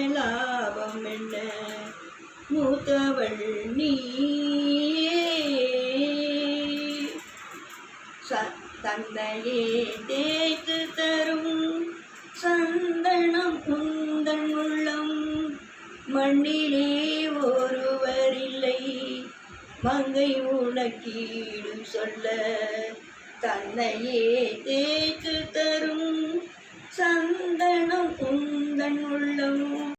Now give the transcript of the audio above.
லாபம் என்ன? மூத்தவள் நீயே. தன்னையே தேய்த்து தரும் சந்தனம் உந்தன் உள்ளம். மண்ணிலே ஒருவரில்லை மங்கை உனக்கீடு சொல்ல. தன்னையே தேய்த்து தரும் சந்தனம் உந்தன் உள்ளம்.